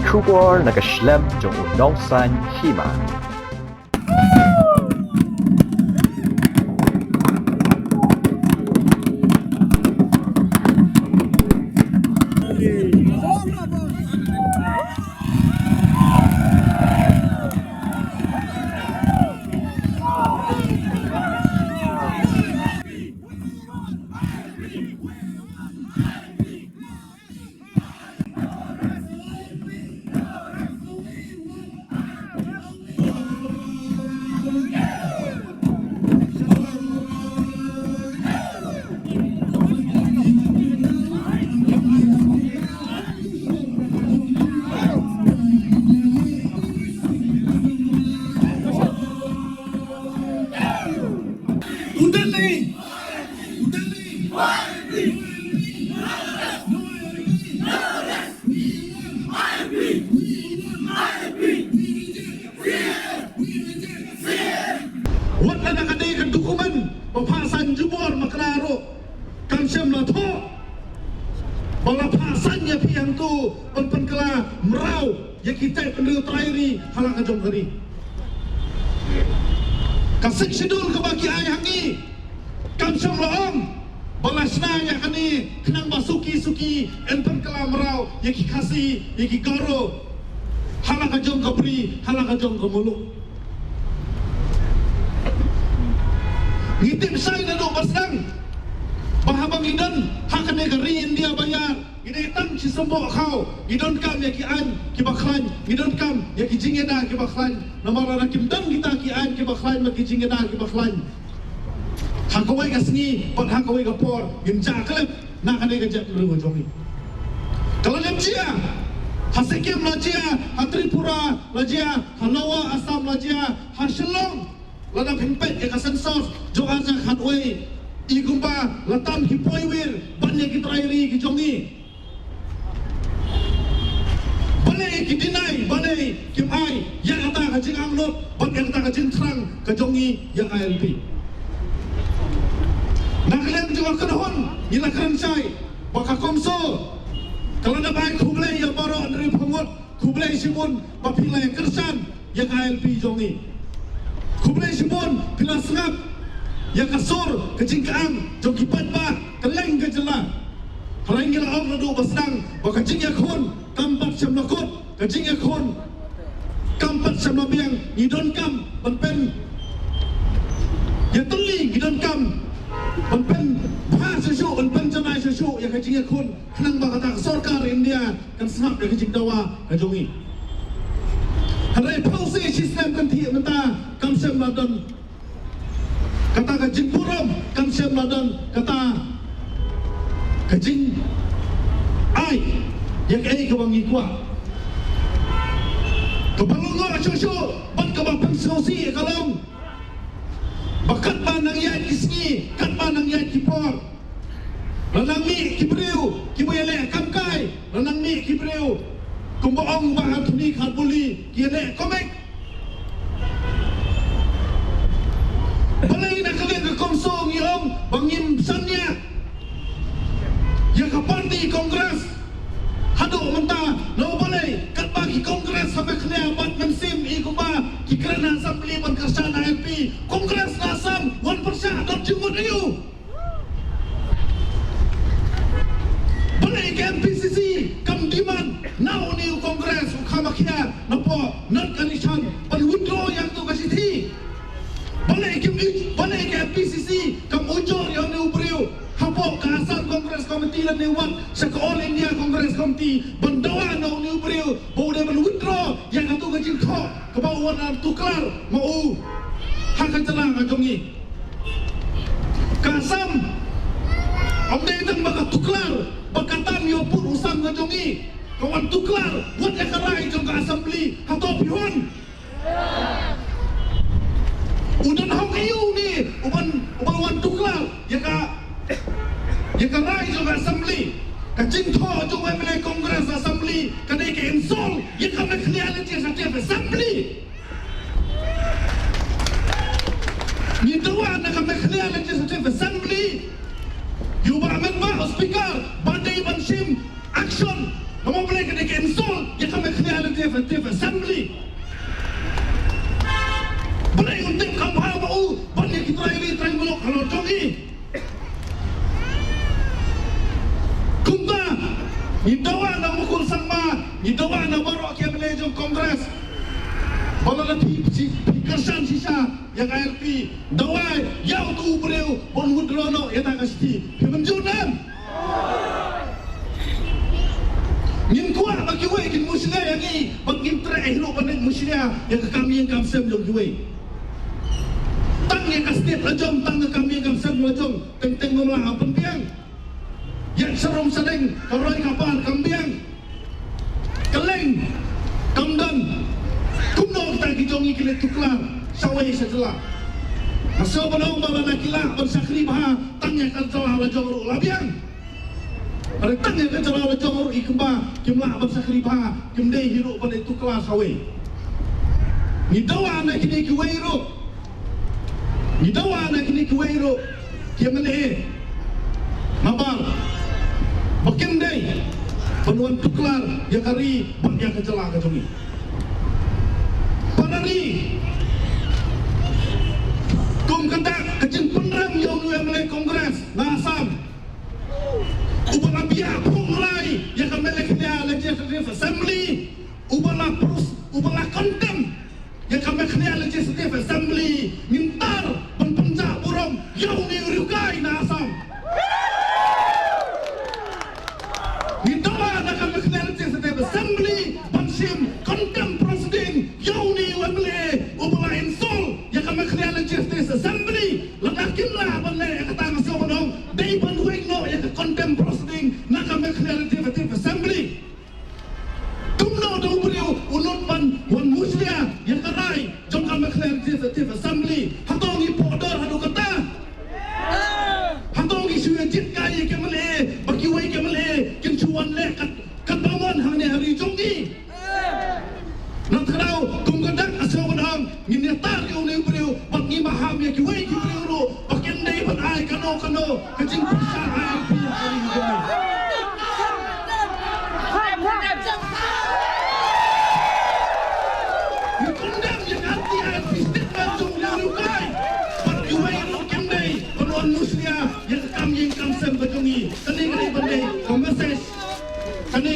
出国那个 schlemm 中有农山起嘛。Wat na nakadikan dokumen papasan jubor maklaro kan syam la tho bala pasan ya piang tu pen kala merau ya kita pendeu trairi halang kajong kari kasik sidul ke bagi ai hangi kan syam la om bala sna ya kani kenang basuki en pen kala merau ya ki kasi ya ki garo halang kajong kabri halang kajong kamuluk ngitip say na do basang bahabang idan hakan negeri India bayar ide tam si sembo kau idon kam ya ki an ki baklan idon kam ya ki jingeda ki baklan namara na kim dan kita ki an ki baklan ma ki jingeda ki baklan hakawai kasni pot hakawai kapor ginja klep na kane gajak lu jongi kalau lemjia hasekim lajia hatripura lajia hanawa asam lajia hasilong lada pimpet ya kasan sos jo aja khatwei igumba latam hipoiwir banyak kitrairi ki jongi balai ki dinai balai kim ai yang kata kajing amnot ban yang kata kajing terang ke jongi yang ALP nak kalian juga kenhon ila kerensai baka komso kalau nak baik kublai yang baru dari pengut kublai simun papilai kersan yang ALP jongi kublai simun pila sengap ya kasur kejingkaan jong kipat ba keleng ke jela harang gila om nadu basang baka jing ya khon kampat syam lakot kejing ya khon kampat syam labiang idon kam penpen ya teli idon kam penpen ba sesu penpen janai sesu ya kejing ya khon kenang ba kata sarkar India kan sengap ya kejing dawa kajongi harai pausi sistem kan thi menta kam syam ladan kata kajing puram kan syam ladan kata kajing ai yang ai kewangi kuat kebalungo acu-acu ban kebapang sosi kalong bakat banang yat kisni kat banang yat kipor lanang mi kibriu kibuyele kamkai lanang mi kibriu kumbaong bahan tuni khatbuli kiene komek balai nak kalian ke komsong ilong bangim sannya ya ke parti kongres haduk mentah no balai kat bagi kongres sampai kena bat mensim ikuba kikrana assembly ban kersan ALP kongres nasam 1% dot jumut ayu balai ke MPCC kam diman now new kongres ukamakia napo not kanishan ban withdraw yang tu kasih thi balai ke MPCC kam ujor yang ni ubriu hapok ke asal kongres komiti lan newan sa all India kongres komiti bandawa no ni ubriu boleh men withdraw yang tu kajin kho ke bawah nan tukar mau hakan telang ajongi kasam amde tang baka tuklar bakatan yo pun usam ngajongi kawan tuklar buat ya karai jong ke assembly hato pihon udan hok ayu ni uban wan tuklar ya ka rai jong ke assembly kajing tho jong MLA kongres assembly kadai ke insol ya ka me khlial je sa te assembly ni dawa na ka me khlial je sa te assembly you ba men ba speaker badai bansim action kamu boleh kadai ke insol ya ka me khlial Legislative Assembly. Boleh untuk kampanye bau banyak kita ini try melok kalau jongi. Kumta hidawa na mukul sama hidawa na baru ke melejong Kongres. Bala na pikersan sisa yang ALP dawai yang tu beliau bon hudrono yang tak kasih kemenjunan. Nin kuat bagi we kin muslia yang ni bagi terakhir lo pandai muslia yang kami yang kamsem lo we. Tang yang kasih lajong tang kami yang kamsem lajong teng ngomong apa piang. Yang serum sedeng koroi kapal kambiang. Keleng kamdan kumno kita kijongi kile tuklar sawai setelah. Masuk benong bala nakila bersakri bah tangnya kan salah lajong ru labiang. Ada tangnya kan salah lajong ru ikemba kimlah bersakri bah kimdei hiru pada tuklar sawai. Ni dawa nak kini kuai ru. Ni dawa nak kini kuai ru. Kimene mabal bakimdei penuan tuklar yang kari banyak kecelah kejongi. Panari kum kendak kecing penram yang mulai Kongres Nasam ubah biak pungrai yang kami leknya Legislative Assembly ubahlah kontem yang kami leknya Legislative Assembly mintar penpenjak burung yang diurukai Nasam mintalah nak kami leknya Legislative Assembly pensim kontem proceeding yang diurukai ubahlah insol yang kami leknya Legislative Assembly lelakinlah benda kata masih orang day bantuin no yang kontem proceeding nak kami leknya Legislative Assembly tumno dong beliau unut wan muslia yang kerai jom kami leknya Legislative Assembly hatongi podor hadu kata hatongi suya jit kaya kemale bagi wei kemale kin cuan le kat bawon hang hari jongi nak tahu kum kadang asal orang ini tar yang beliau bagi maham yang kiwei beliau ro bagian dai ban ai kano kecing pusat ai hari jongi kondang yang arti ayat bistik langsung diarukai berjuai rokem day penuan muslia yang kami kamsem berjungi kani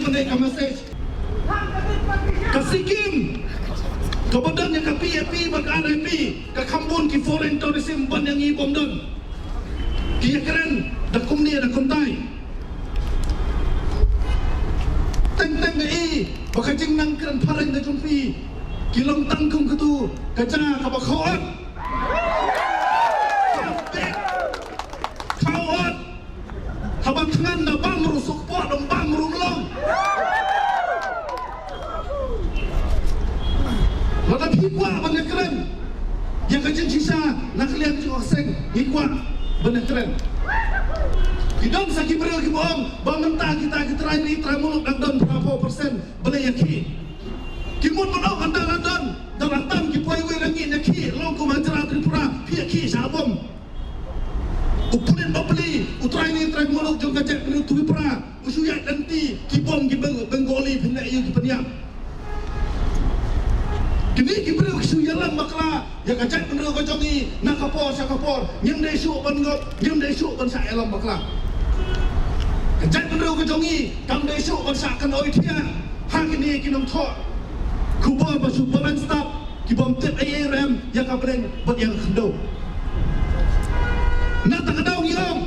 bandai kamasej kasikim kemudian yang ke PAP bagi RMP ke Kambun ki foreign tourism ban yang ibom don kia keren dah kumni dah kumtai teng baka jing nang keren parang dah jumpi kilong tangkung ketu kaca kabakhoat kawat habang tangan na bang rusuk po dong bang rumlong lada hikwa banyak keren yang kajin sisa nak lihat oseng hikwa banyak keren hidang sakit beriau ki bohong bangenta kita terakhir ini teramulut dan berapa persen boleh yakin kimut menong antara dan daratan ki poi we rangi naki long ko manjara Tripura pia ki sabom upunin babli utrai ni trai molok jong kajak ni Tripura usuya nanti ki bom ki Bengali pindah iyo ki peniam kini ki beriau suya lam bakla ya kajak beriau ko jongi nakapor sakapor nyem dai su ban ngop nyem dai su ban sa elam bakla kajak beriau ko jongi kam dai su ban sa kan oi thia hang ni ki nom tho kubah basuh balan staf kibom tip ARM yang kabreng buat yang kendo nak tak kedau yang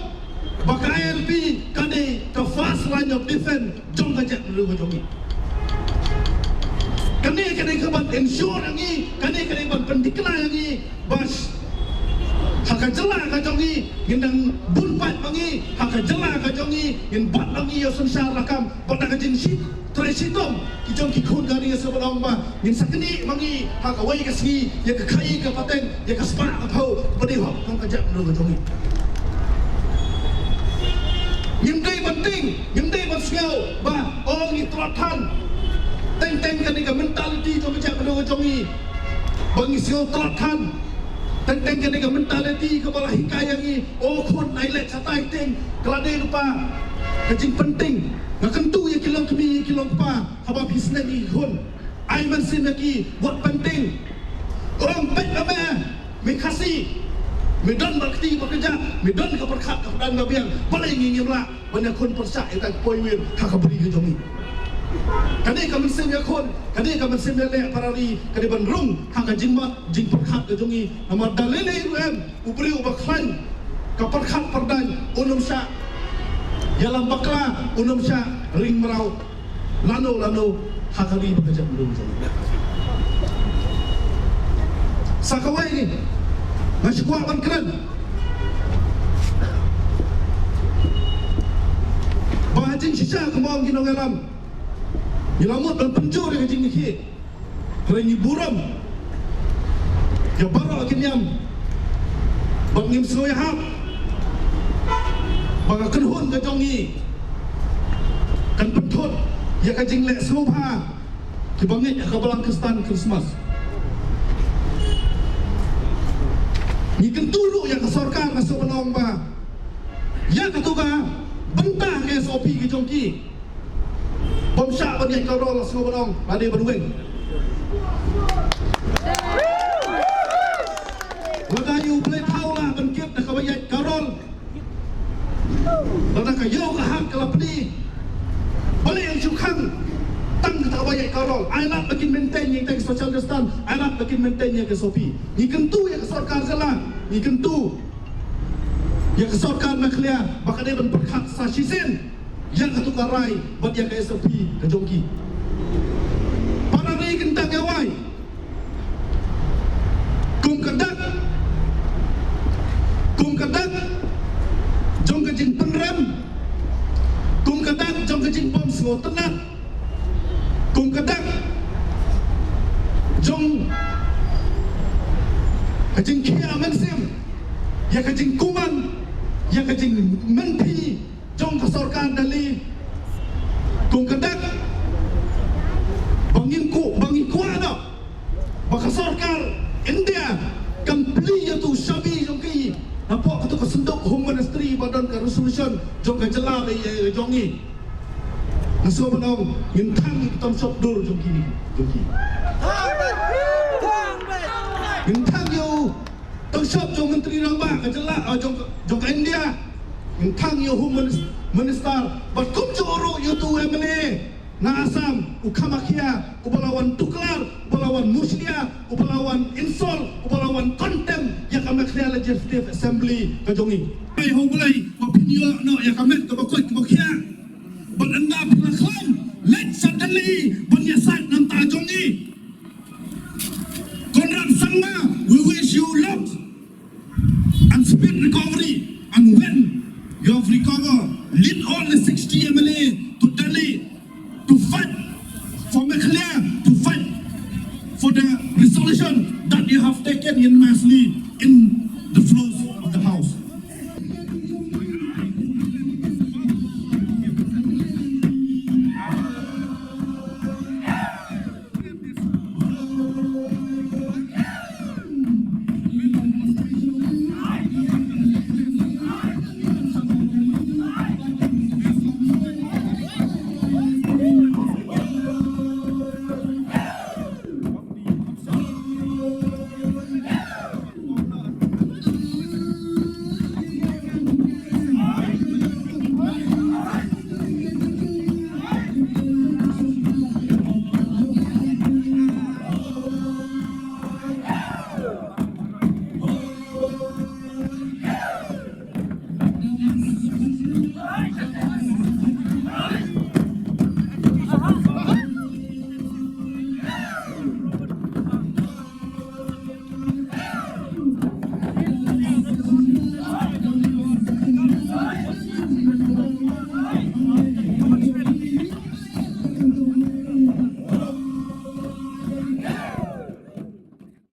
baka ALP kade ke fast line of defense jom kajak dulu jongi kane ke ban ensure lagi kane ban pendikla lagi bas haka jela ka jongi gendang bunpat mangi haka jela ka jongi in bat lagi yo sensar rakam pada kajin sit Tresitom kijong kikun gari seberang ba min sakni mangi hakawai kasgi ya ke kai ke paten ya ke spa apau bade hok tong kajak no jongi nyemdai penting nyemdai bansiau ba ong itratan teng kan ni mentality tong kajak no jongi bangi siau tratan teng kan ni mentality ke bala hikayah ni oh kun nailet satai teng kelade lupa kajing penting nak kentu ya kilong kami kilong pa habab hisna ni hun Aiman sim lagi buat penting. Orang baik apa? Mekasi. Medan bakti bekerja, medan keperkat kepadaan gabiang. Paling ingin lah banyak kon persak yang poiwir hak beri ke jomi. Kani kami sim ya kon, kani kami sim ya leh parari, kani bandrung hak jimat jing perkat ke jomi. Nama dalile ruem ubri ubaklan keperkat perdan unum syak. Yalam bakla unum syak ring merau. Lano hak hari bekerja belum jomi. Sakawai ni masih kuat ban keren. Bahajing sisa kembang kinong alam. Nilamut dan penjur yang jing nikhi. Kerengi buram. Ya baru kinyam. Bangim seloy hap. Banga kenhun ke jongi. Kan pentut ya ka jing lek selopa. Ki bangit ya ka balang kestan Christmas. Ni kentulu yang kesorkan masuk penong ba. Ya ketuga bentah ke SOP ke jongki. Bom syak banyak kau rol semua penong pada berweng. Lagayu boleh tahu lah bengkit dah kau banyak kau rol. Lada kau ke hak kalau pedih. Boleh yang cukang tang tak banyak karol. Alat makin maintain yang teng social distance. Alat makin maintain yang ke SOP. Ni kentu yang kesorkan salah. Ni kentu yang kesorkan maklia. Maka dia berkat sasisin yang ketukar rai buat yang ke SOP ke jongki. Para rai kentang yawai. Kum kadak. Jong kejing penrem. Kum kadak jong kejing bom semua tenat. Kum kadak jong kajing kia mensim ya kajing kuman ya kajing menti jong kesorkan dali kum kadak bangin kuana bakasorkan India kampli tu shabi jong ki nampak tu kesenduk home ministry badan ke resolution jong kajela jongi Nasuh penong Ngintang hitam shop dur jom kini Ngintang yo Tang shop jom menteri rambak Kejelak jom ke India Ngintang yo home minister Batkum joro yo tu MLA Na Asam Ukamakia Ubalawan Tuklar Ubalawan Muslia Ubalawan Insol Ubalawan Kontem Yang kami kena Legislative Assembly Kajongi Hai ho bulai Wapinyo no yang kami Kebakut Kebakia Berendap lakon let suddenly penyesat nam tajongi Konrad Sangma we wish you luck and speed recovery and when you have recovered lead all the 60 MLA to Delhi to fight for Mekhlea to fight for the resolution that you have taken in massly in